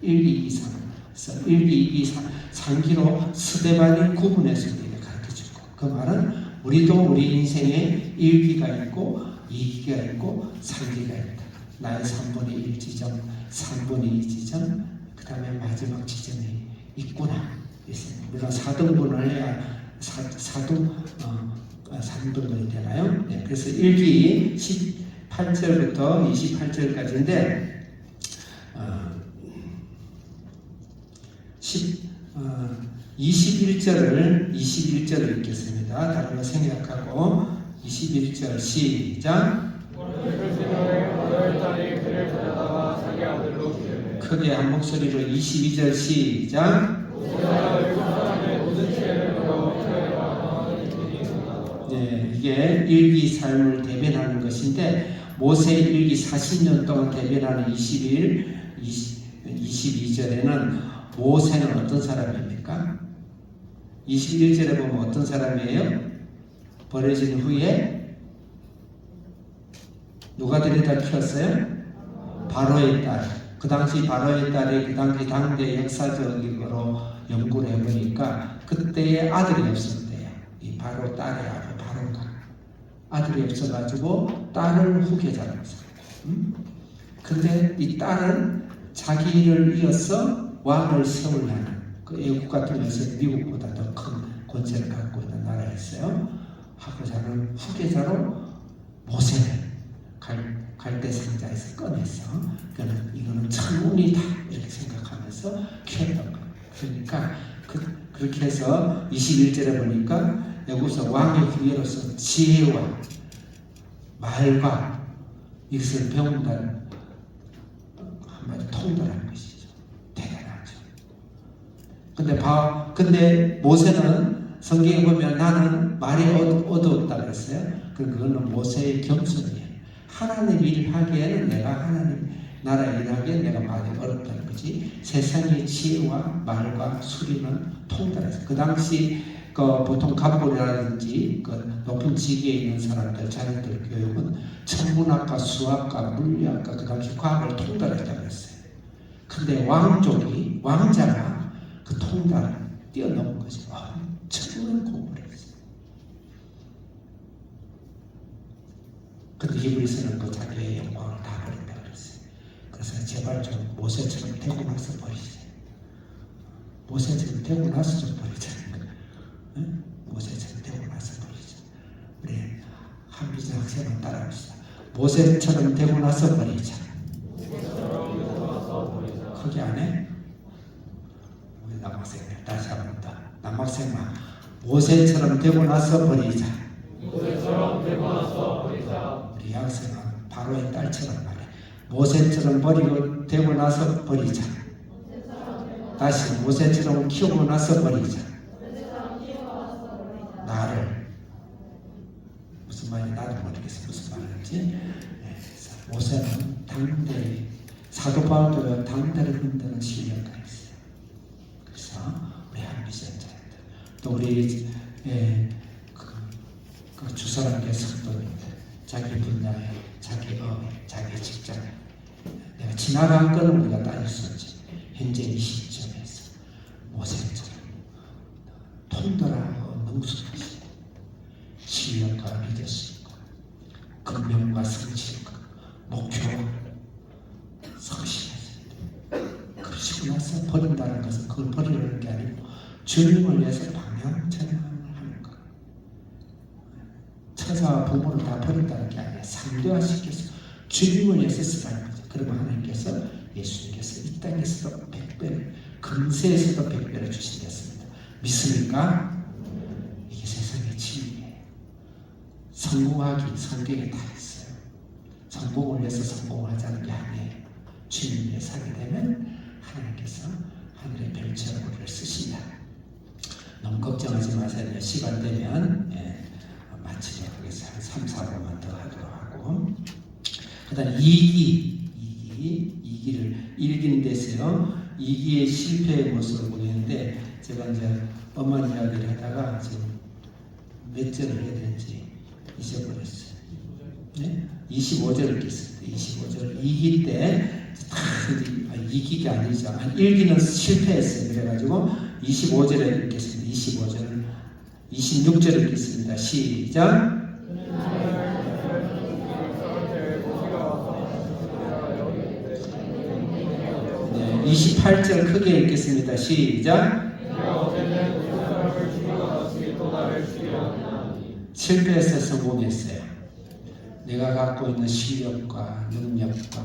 A: 1, 2, 3. 그래서 1기, 2기, 3기로 스테반이 구분해서 우리에게 가르쳐주고 그 말은 우리도 우리 인생에 1기가 있고 2기가 있고 3기가 있다. 나의 3분의 1 지점, 3분의 2 지점, 그 다음에 마지막 지점이 있구나. 물론 4등분을 해야 3등분이 되나요? 네, 그래서 1기 18절부터 28절까지인데 21절을 읽겠습니다. 다른 거 생략하고 21절 시작. 크게 한 목소리로 22절 시작. 네, 이게 이게 일기 삶을 대변하는 것인데 모세의 일기 40년 동안 대변하는 22절에는 모세는 어떤 사람입니까? 21절에 보면 어떤 사람이에요? 버려진 후에 누가 데려다 키웠어요? 바로의 딸. 그 당시 바로의 딸이 그 당시 당대 역사적으로 연구를 해보니까 그때의 아들이 없었대요. 이 바로 딸의 아들 바로가 아들이 없어가지고 딸을 후계자로 삼고. 근데 이 딸은 자기를 이어서 왕을 세우려는 그 애국 같은 것은 미국보다 더 큰 권세를 갖고 있는 나라였어요. 하고자는 후계자로 모세를 갈대 상자에서 꺼냈어. 그러니까 이거는 천운이다 이렇게 생각하면서 키웠던 거예요. 그러니까 그렇게 해서 21절에 보니까 여기서 왕의 후예로서 지혜와 말과 이것을 배운다는 한마디 통달한 것이죠. 대단하죠. 근데 모세는 성경에 보면 나는 말이 어두웠다 그랬어요. 그거는 모세의 겸손이에요. 하나님 일하기에는 내가 하나님 나라 일하기에 내가 말이 어렵다는 거지. 세상의 지혜와 말과 수리는 통달해서 그 당시 보통 간부라든지 높은 직위에 있는 사람들 자녀들 교육은 천문학과 수학과 물리학과 그 당시 과학을 통달했다고 했어요. 근데 왕자가 그 통달을 뛰어넘은 거죠. 엄청난 공부를 했어요. 근데 히브리서는 그 자기의 영광을 다 버린다고 그랬어요. 그래서 제발 좀 모세처럼 되고 나서 버리세요. 모세처럼 되고 나서 좀 버리자는 거예요. 응? 모세처럼 되고 나서 버리자. 우리 한비자 학생을 따라합시다. 모세처럼 되고 나서 버리자. 거기 안에 우리 남학생들 다시 한번 더. 남학생만 모세처럼 되고 나서 버리자.
B: 모세처럼 되고 나서 버리자.
A: 우리 학생은 바로의 딸처럼 말해. 모세처럼 버리고 되고 나서 버리자. 다시 모세처럼 키우고 나서 버리자. 나를 무슨 말인지 나도 모르겠어. 무슨 말인지. 모세는 당대 사도 바울도 당대를 흔드는 실력가 있어요. 그래서 우리 한비전자들 또 우리 그 주사람계 성도님들 자기 분야에 자기 자기 직장 내가 지나간 거는 우리가 따질 수 없지. 현재 이 시점에서 모세처럼 통달하고 능숙하신 실력과 리더십과 근명과 성실과 목표와 성실하신 그러시고 나서 버린다는 것은 그걸 버리는 게 아니고 주님을 위해서 방향전환하는 것. 처자와 부모를 다 버린다는 게 아니라 상대화시켜서 주님을 위해서 쓰라는 거죠. 그러면 하나님께서 예수님께서 이 땅에서도 100배를 금세에서도 100배를 주시겠습니다. 믿습니까? 이게 세상의 진리예요. 성공하기 성경에 다 있어요. 성공을 위해서 성공하자는 게 아니에요. 주님 위해 살게 되면 하나님께서 하늘의 별처럼 우리를 쓰신다. 너무 걱정하지 마세요. 시간 되면 마치도록 하겠습니다. 한 3, 4분만 더 하도록 하고 그 다음 2기를 읽는 데서요 2기의 실패의 모습을 보이는데 제가 이제 엄마 이야기를 하다가 지금 몇 절을 해야 되는지 잊어버렸어요. 네? 25절을 읽겠습니다. 25절을 2기 때 2기가 아니죠. 한 1기는 실패했어요. 그래가지고 25절을 읽겠습니다. 25절을 26절을 읽겠습니다. 시작. 네, 28절 크게 읽겠습니다. 시작. 실패해서 성공했어요. 내가 갖고 있는 실력과 능력과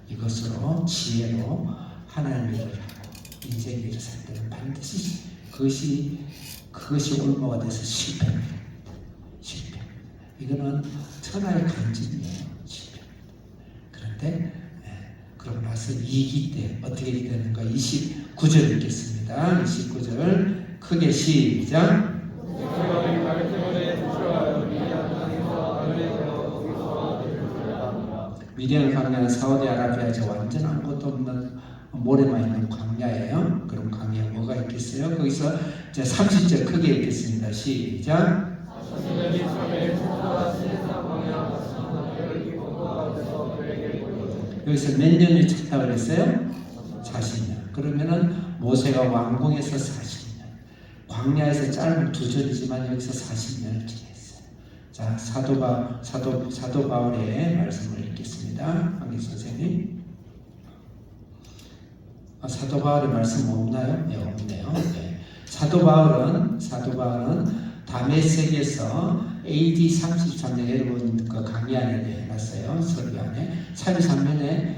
A: 이것으로 지혜로 하나님의 일을 하고 인생의 일을 살 때는 반드시 그것이 올무가 돼서 실패합니다. 실패. 이거는 천하의 간증이에요. 실패. 그런데 그러고 나서 2기 때 어떻게 되는가 29절 읽겠습니다. 29절 크게 시작. 미디안 광야는 사우디아라비아 저 완전 아무것도 없는 모래만 있는 광야예요. 그럼 광야에 뭐가 있겠어요? 거기서 이제 30절 크게 읽겠습니다. 시작. 여기서 몇 년이 찼다고 그랬어요? 40년. 그러면은 모세가 왕궁에서 40년, 광야에서 짧은 2절이지만 여기서 40년을 지냈어요. 자, 사도 바울의 말씀을 읽겠습니다. 한기 선생님. 사도 바울의 말씀 없나요? 네, 없네요. 네. 사도 바울은 다메섹에서 AD 33년 여러분 그 강의 안에 해놨어요. 설교 안에 33년에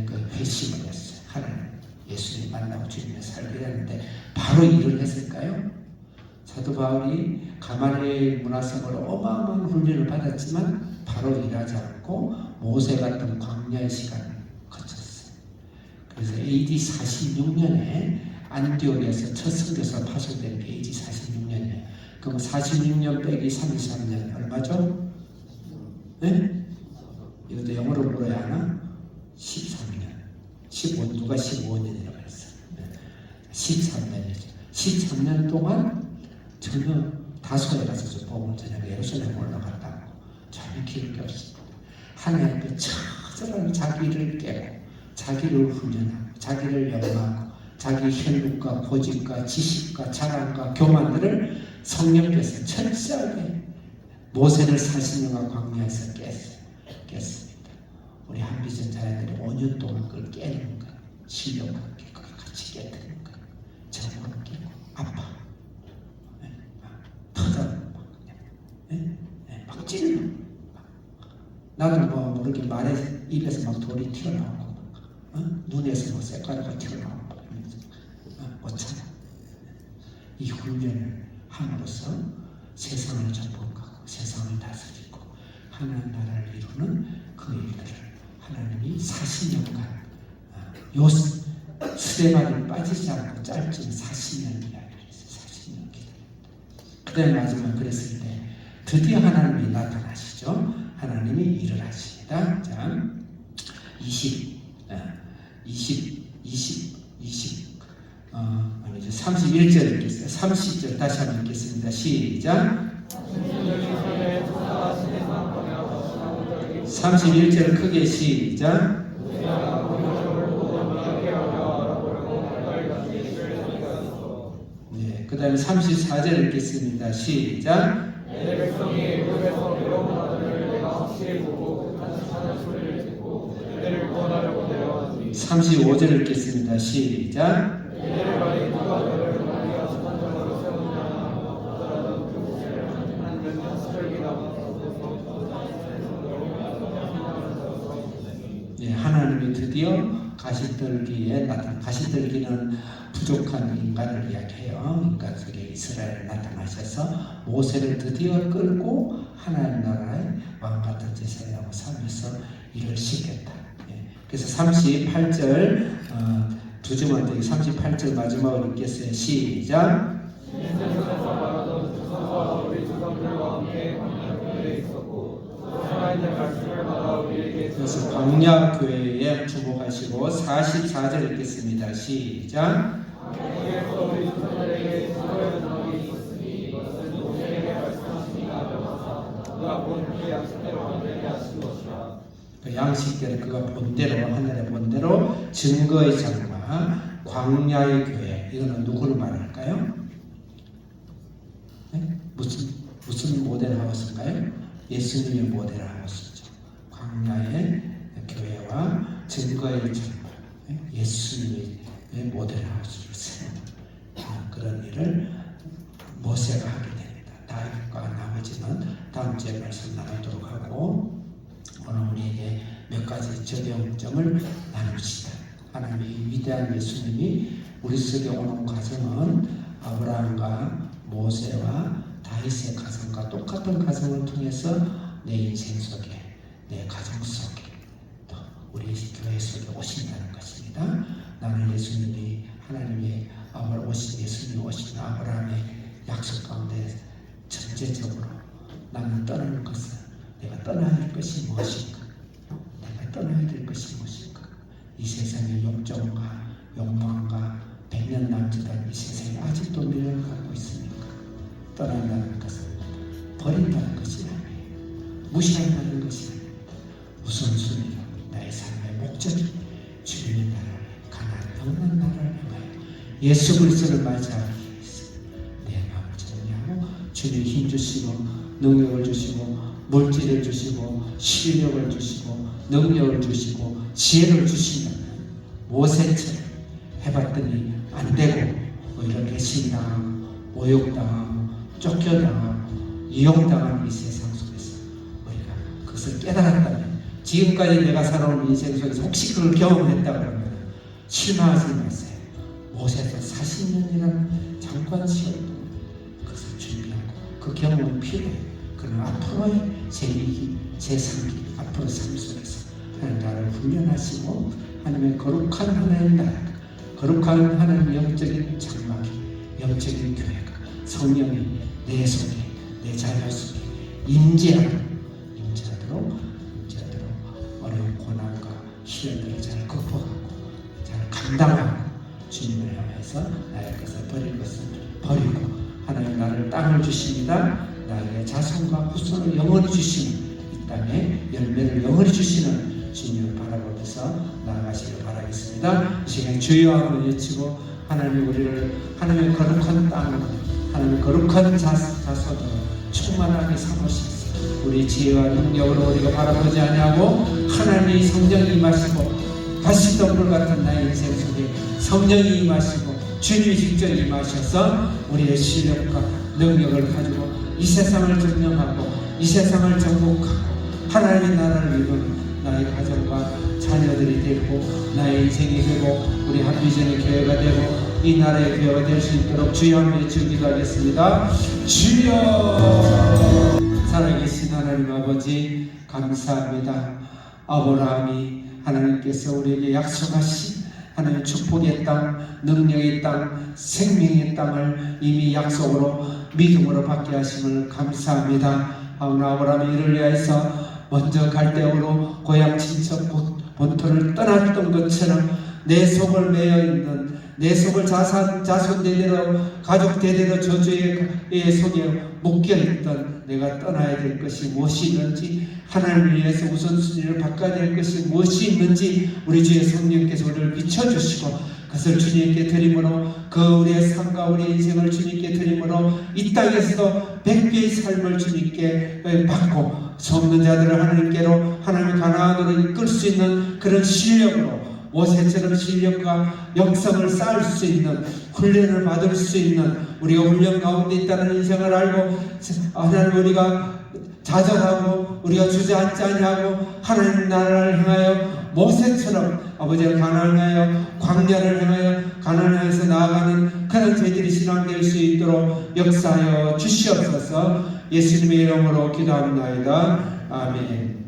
A: 그 회심을 했어요. 하나님 예수님 만나고 주님의 살기를 했는데 바로 일을 했을까요? 사도 바울이 가말리엘 문화성으로 어마어마한 훈련을 받았지만 바로 일하지 않고 모세 같은 광야의 시간을 거쳤어요. 그래서 AD 46년에 안디옥에서 첫 선교사 파송된 게 AD 46년이에요. 그럼 46년 빼기 33년 얼마죠? 네? 이것도 영어로 물어야 하나? 13년. 15, 누가 15년이라고 했어요. 13년이죠. 13년 동안 전혀 다소에 가서 복음을 전하고 예루살렘 올라갔다고 전혀 기억이 없습니다. 하나님 앞에 처절한 자기를 깨고 자기를 훈련하고 자기를 연마하고 자기 혈육과 고집과 지식과 자랑과 교만들을 성령께서 철저하게 모세를 40년간 광야에서 깼습니다. 우리 한비전 자녀들이 5년 동안 그걸 깨는 거예요. 실력과 그걸 같이 깨뜨리는 거예요. 정으로 깨고 아파 터져는 막 찔러 나도 뭐 모르게 말에 입에서 막 돌이 튀어나오고 눈에서 뭐 색깔이 튀어나오고 못 참아. 이 훈련을 함으로써 세상을 정복하고 세상을 다스리고 하나님 나라를 이루는 그 일들을 하나님이 40년간 요 스데반이 빠지지 않고 짧지는 40년 이야기를 했어요. 40년 기다립니다. 그 다음에 마지막 그랬을 때 드디어 하나님이 나타나시죠. 하나님이 일을 하십니다. 자, 31절 읽겠어요. 30절 다시 한번 읽겠습니다. 시작. 31절 크게 시작. 네, 그 다음에 34절 읽겠습니다. 시작.
B: 내 백성이 애굽에서 외로운 나라를 내가 확실히 보고 다시 찾는 소리를 듣고 그들을 구원하려고 내려왔으니
A: 35절 읽겠습니다. 시작.
B: 그들의 말이 누가 너를 우리가 순환적으로 세우느냐 하더라도 그 모세를 한 몇년 스절기라고
A: 네, 하나님이 드디어 가시떨기에 가시떨기는 부족한 인간을 이야기해요. 인간 속에 이스라엘을 나타나셔서 모세를 드디어 끌고 하나님 나라의 왕 같은 제사장으로 삼아서 일을 시켰다. 예, 그래서 38절 두 주만 되기 38절 마지막으로 읽겠어요. 시작. 그래서 광야 교회에 주목하시고 44절 읽겠습니다. 시작. 그 양식대로 그가 본대로 하늘의 본대로 증거의 장과 광야의 교회 이거는 누구를 말할까요? 네? 무슨 모델 하우스인가요? 예수님의 모델 하우스죠. 광야의 교회와 증거의 장과 예수님의 모델 하우스를 세우는 그런 일을 모세가 하게 됩니다. 다윗과 나머지는 다음 주에 말씀 나누도록 하고 오늘 우리에게 몇 가지 적용점을 나눕시다. 하나님의 위대한 예수님이 우리 속에 오는 과정은 아브라함과 모세와 다윗의 가정과 똑같은 가정을 통해서 내 인생 속에 내 가정 속에 또 우리 교회 속에 오신다는 것입니다. 나는 예수님이 하나님의 오신 예수님이 오신 아브라함의 약속 가운데 전제적으로 나는 떠나는 것은 내가 떠나야 할 것이 무엇인가? 내가 떠나야 될 것이 무엇일까? 이 세상의 욕정과 욕망과 백년 남짓한 이 세상에 아직도 미련을 갖고 있습니까? 떠난다는 것은 버린다는 것이 아니에요. 무시한다는 것이 아니에요. 우선순위로 나의 삶의 목적이 주님의 나라를, 가나안 없는 나라를 향하여 예수 그리스도를 맞이하기 위해서 내 마음을 정리하고 주님 힘 주시고 능력을 주시고 물질을 주시고 실력을 주시고 능력을 주시고 지혜를 주신다면 모세처럼 해봤더니 안 되고 오히려 배신당하고 모욕당하고 쫓겨당하고 이용당하는 이 세상 속에서 우리가 그것을 깨달았다면 지금까지 내가 살아온 인생 속에서 혹시 그걸 경험했다 그러면 실망하지 마세요. 모세도 40년이라는 잠깐 시간 동안 그것을 준비하고 그 경험은 필요해요. 그러나 앞으로의 제 2기, 제 3기, 앞으로 삶 속에서 하나님 나를 훈련하시고 하나님의 거룩한 하나님 나라, 거룩한 하나님 영적인 장막이, 영적인 교회가 성령이 내 속에, 내 자녀 속에 임재하도록 어려운 고난과 시련들을 잘 극복하고 잘 감당하고 주님을 향해서 나의 것을 버릴 것을 버리고 하나님 나를 땅을 주십니다. 나의 자손과 후손을 영원히 주시는 이 땅에 열매를 영원히 주시는 주님을 바라보면서 나아가시길 바라겠습니다. 이 시간 주여 하고 외치고 하나님 우리를 하나님의 거룩한 땅으로 하나님의 거룩한 자손으로 충만하게 삼으시옵소서. 우리 지혜와 능력으로 우리가 바라보지 아니하고 하나님의 성령이 임하시고 가시덤불 같은 나의 인생 속에 성령이 임하시고 주님이 직접 임하셔서 우리의 실력과 능력을 가지고 이 세상을 점령하고 이 세상을 정복하고 하나님의 나라를 이루는 나의 가정과 자녀들이 되고 나의 인생이 되고 우리 한비전의 교회가 되고 이 나라의 교회가 될 수 있도록 주여 한번 기도하겠습니다. 주여 살아계신 하나님 아버지 감사합니다. 아브라함이 하나님께서 우리에게 약속하신 하나님 축복의 땅, 능력의 땅, 생명의 땅을 이미 약속으로 믿음으로 받게 하심을 감사합니다. 아브라함이 이를 위하여서 먼저 갈대아우로 고향 친척 본토를 떠났던 것처럼 내 속을 매여 있는 내 속을 자손 대대로 가족 대대로 저주의 속에 묶여있던 내가 떠나야 될 것이 무엇이 있는지 하나님을 위해서 우선순위를 바꿔야 될 것이 무엇이 있는지 우리 주의 성령께서 우리를 비춰주시고 그것을 주님께 드림으로 그 우리의 삶과 우리의 인생을 주님께 드림으로 이 땅에서도 100배의 삶을 주님께 받고 없는 자들을 하나님께로 하나님의 가나안으로 이끌 수 있는 그런 실력으로 모세처럼 실력과 영성을 쌓을 수 있는 훈련을 받을 수 있는 우리가 훈련 가운데 있다는 인생을 알고 하나님 우리가 좌절하고 우리가 주저앉지 아니하고 하나님 나라를 향하여 모세처럼 아버지가 가나안을 향하여 광야를 향하여 가나안을 향해서 나아가는 그런 저희들이 신앙될 수 있도록 역사하여 주시옵소서. 예수님의 이름으로 기도합니다. 아멘.